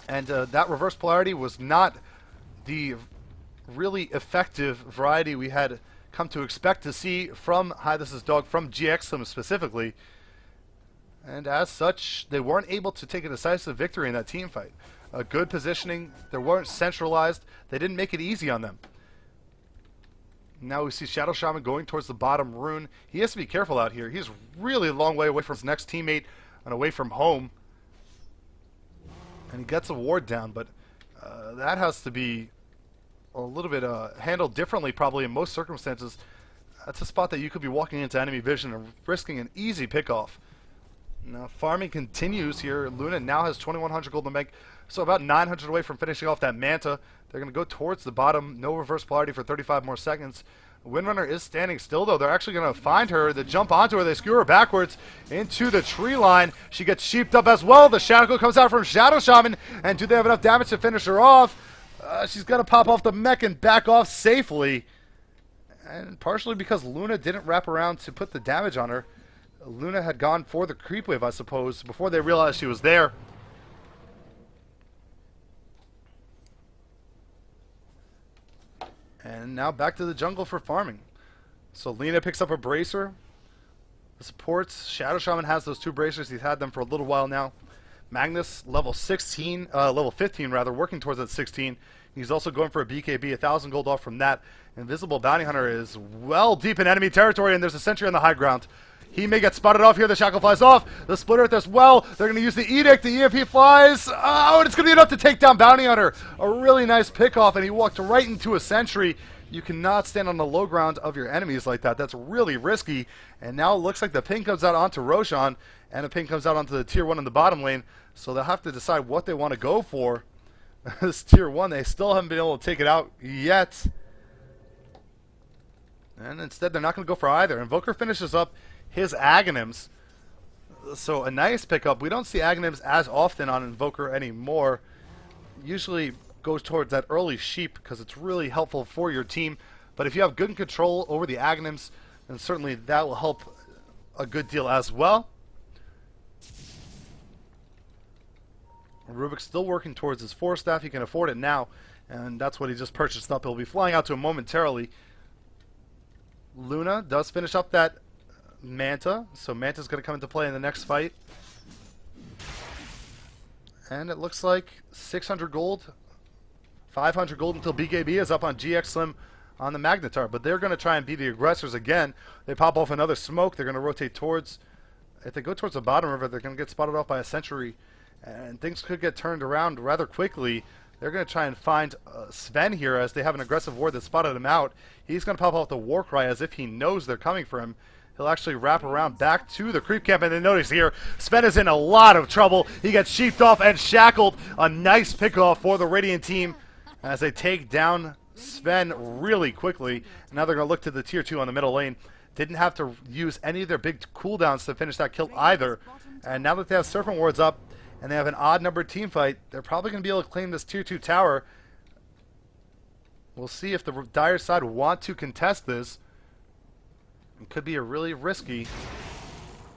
And that reverse polarity was not the really effective variety we had come to expect to see from Hi, this is Dog, from GX specifically. And as such, they weren't able to take a decisive victory in that team fight. A good positioning. They weren't centralized. They didn't make it easy on them. Now we see Shadow Shaman going towards the bottom rune. He has to be careful out here. He's really a long way away from his next teammate and away from home. And he gets a ward down, but that has to be a little bit handled differently probably in most circumstances. That's a spot that you could be walking into enemy vision and risking an easy pickoff. Now farming continues here. Luna now has 2,100 gold in the bank, so about 900 away from finishing off that Manta. They're going to go towards the bottom. No reverse polarity for 35 more seconds. Windrunner is standing still, though. They're actually going to find her. They jump onto her. They skewer her backwards into the tree line. She gets sheeped up as well. The Shadow comes out from Shadow Shaman. And do they have enough damage to finish her off? She's going to pop off the mech and back off safely. And partially because Luna didn't wrap around to put the damage on her. Luna had gone for the creep wave, I suppose, before they realized she was there. And now back to the jungle for farming. So Lena picks up a bracer. The supports. Shadow Shaman has those two bracers. He's had them for a little while now. Magnus, level 15 rather, working towards that 16. He's also going for a BKB, 1,000 gold off from that. Invisible Bounty Hunter is well deep in enemy territory, and there's a sentry on the high ground. He may get spotted off here. The shackle flies off. The Split Earth as well. They're going to use the Edict. The EMP flies. Oh, and it's going to be enough to take down Bounty Hunter. A really nice pickoff, and he walked right into a sentry. You cannot stand on the low ground of your enemies like that. That's really risky. And now it looks like the ping comes out onto Roshan, and the ping comes out onto the tier 1 in the bottom lane. So they'll have to decide what they want to go for. This tier 1, they still haven't been able to take it out yet. And instead, they're not going to go for either. Invoker finishes up his Aghanims. So a nice pickup. We don't see Aghanims as often on Invoker anymore. Usually goes towards that early sheep because it's really helpful for your team. But if you have good control over the Aghanims, then certainly that will help a good deal as well. Rubik's still working towards his Force Staff. He can afford it now, and that's what he just purchased up. He'll be flying out to him momentarily. Luna does finish up that Manta, so Manta's going to come into play in the next fight. And it looks like 600 gold, 500 gold until BKB is up on GX Slim on the Magnetar. But they're going to try and be the aggressors again. They pop off another smoke. They're going to rotate towards, if they go towards the bottom river, they're going to get spotted off by a sentry. And things could get turned around rather quickly. They're going to try and find Sven here as they have an aggressive ward that spotted him out. He's going to pop off the war cry as if he knows they're coming for him. He'll actually wrap around back to the creep camp, and then notice here, Sven is in a lot of trouble. He gets sheeped off and shackled. A nice pickoff for the Radiant team as they take down Sven really quickly. Now they're going to look to the tier 2 on the middle lane. Didn't have to use any of their big cooldowns to finish that kill either. And now that they have Serpent Wards up, and they have an odd-numbered team fight, they're probably going to be able to claim this tier 2 tower. We'll see if the Dire side want to contest this. It could be a really risky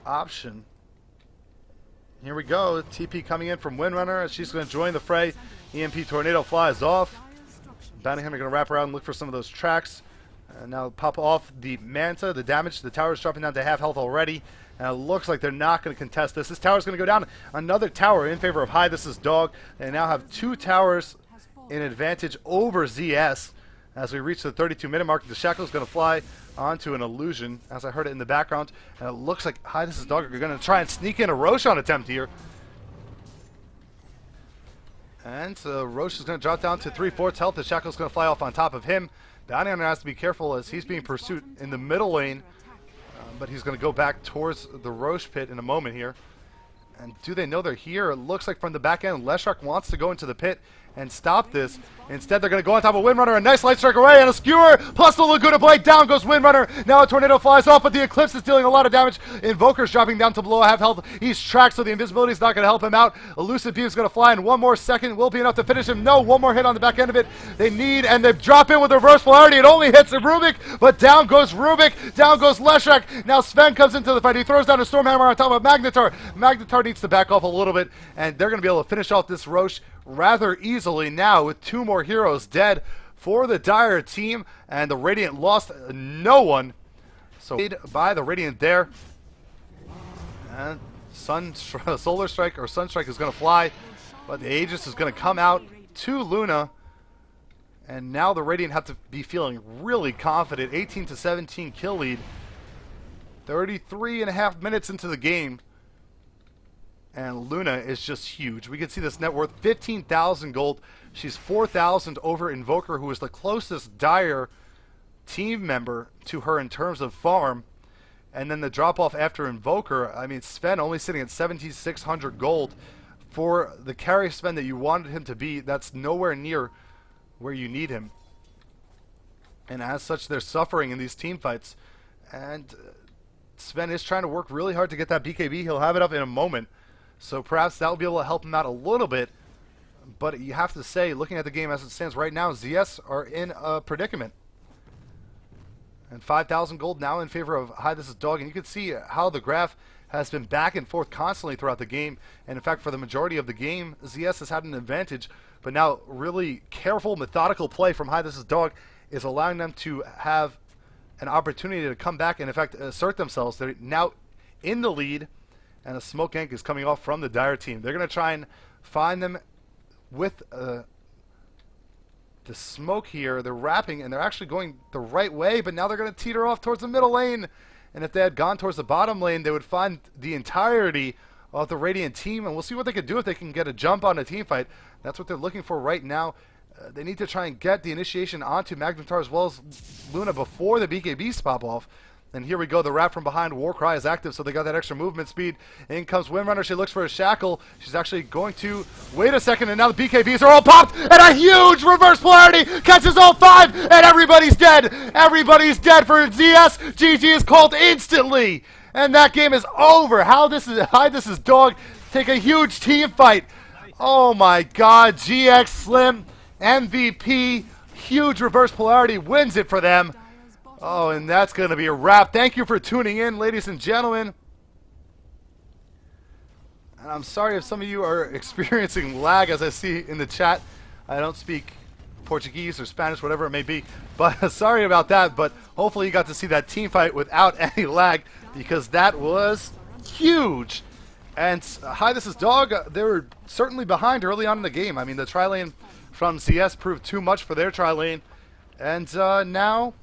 option. Here we go. TP coming in from Windrunner. She's going to join the fray. EMP Tornado flies off. Bounty Hunter going to wrap around and look for some of those tracks. Now pop off the Manta. The damage. The tower is dropping down to half health already. And it looks like they're not going to contest this. This tower is going to go down. Another tower in favor of High. This is Dog. They now have 2 towers in advantage over ZS. As we reach the 32-minute mark, the Shackle is going to fly onto an illusion, as I heard it in the background. And it looks like High, this is Dog, are going to try and sneak in a Roshan attempt here. And Roche is going to drop down to 3/4 health. The Shackle is going to fly off on top of him. Bounty Hunter has to be careful as he's being pursued in the middle lane. But he's going to go back towards the Roche pit in a moment here. And do they know they're here? It looks like from the back end, Leshrak wants to go into the pit and stop this. Instead, they're going to go on top of Windrunner. A nice light strike away and a skewer. Plus the Laguna Blade. Down goes Windrunner. Now a tornado flies off, but the Eclipse is dealing a lot of damage. Invoker's dropping down to below half health. He's tracked, so the invisibility is not going to help him out. Elusive Beam is going to fly in 1 more second. Will be enough to finish him. No, 1 more hit on the back end of it. They need, and they drop in with reverse polarity. It only hits Rubik, but down goes Rubik. Down goes Leshrak. Now Sven comes into the fight. He throws down a Stormhammer on top of Magnetar. Magnetar needs to back off a little bit, and they're going to be able to finish off this Roche rather easily now with 2 more heroes dead for the Dire team, and the Radiant lost no one. So by the Radiant there. And Solar Strike or Sunstrike is going to fly, but the Aegis is going to come out to Luna. And now the Radiant have to be feeling really confident. 18-17 kill lead. 33.5 minutes into the game. And Luna is just huge. We can see this net worth, 15,000 gold. She's 4,000 over Invoker, who is the closest Dire team member to her in terms of farm. And then the drop-off after Invoker, I mean, Sven only sitting at 7,600 gold. For the carry Sven that you wanted him to be, that's nowhere near where you need him. And as such, they're suffering in these team fights. And Sven is trying to work really hard to get that BKB. He'll have it up in a moment. So perhaps that will be able to help him out a little bit. But you have to say, looking at the game as it stands right now, ZS are in a predicament. And 5,000 gold now in favor of Hi, This Is Dog. And you can see how the graph has been back and forth constantly throughout the game. And in fact, for the majority of the game, ZS has had an advantage. But now really careful, methodical play from Hi, This Is Dog is allowing them to have an opportunity to come back and, in fact, assert themselves. They're now in the lead. And a smoke gank is coming off from the Dire team. They're going to try and find them with the smoke here. They're wrapping, and they're actually going the right way, but now they're going to teeter off towards the middle lane. And if they had gone towards the bottom lane, they would find the entirety of the Radiant team, and we'll see what they can do if they can get a jump on a team fight. That's what they're looking for right now. They need to try and get the initiation onto Magnetar as well as Luna before the BKBs pop off. And here we go, the wrap from behind. Warcry is active, so they got that extra movement speed. In comes Windrunner. She looks for a shackle. She's actually going to wait a second, and now the BKBs are all popped, and a huge reverse polarity catches all 5, and everybody's dead. Everybody's dead for ZS. GG is called instantly, and that game is over. Hi, This Is Dog take a huge team fight. Oh my God, GX Slim, MVP, huge reverse polarity, wins it for them. Oh, and that's going to be a wrap. Thank you for tuning in, ladies and gentlemen. And I'm sorry if some of you are experiencing lag, as I see in the chat. I don't speak Portuguese or Spanish, whatever it may be. But sorry about that. But hopefully you got to see that team fight without any lag, because that was huge. And Hi, This Is Dog. They were certainly behind early on in the game. I mean, the tri-lane from CS proved too much for their tri-lane. And now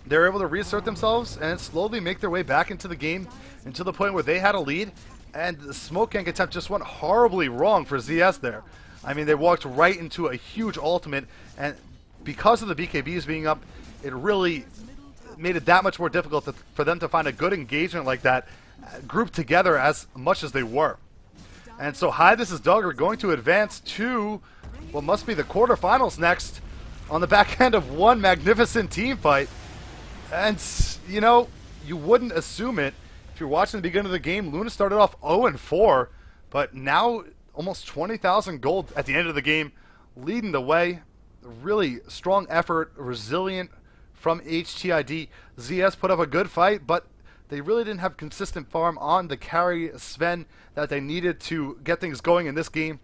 they're able to reassert themselves and slowly make their way back into the game, until the point where they had a lead, and the smoke gank attempt just went horribly wrong for ZS there. I mean, they walked right into a huge ultimate, and because of the BKBs being up, it really made it that much more difficult for them to find a good engagement like that, grouped together as much as they were. And so Hi, This Is Dog are going to advance to what must be the quarterfinals next, on the back end of one magnificent team fight. And, you know, you wouldn't assume it. If you're watching the beginning of the game, Luna started off 0-4, but now almost 20,000 gold at the end of the game, leading the way. Really strong effort, resilient from HTID. ZS put up a good fight, but they really didn't have consistent farm on the carry Sven that they needed to get things going in this game.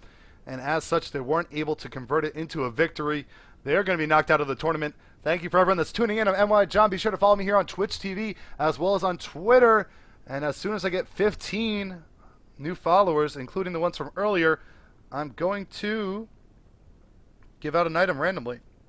And as such, they weren't able to convert it into a victory. They're going to be knocked out of the tournament. Thank you for everyone that's tuning in. I'm NYJohn. Be sure to follow me here on Twitch TV as well as on Twitter. And as soon as I get 15 new followers, including the ones from earlier, I'm going to give out an item randomly.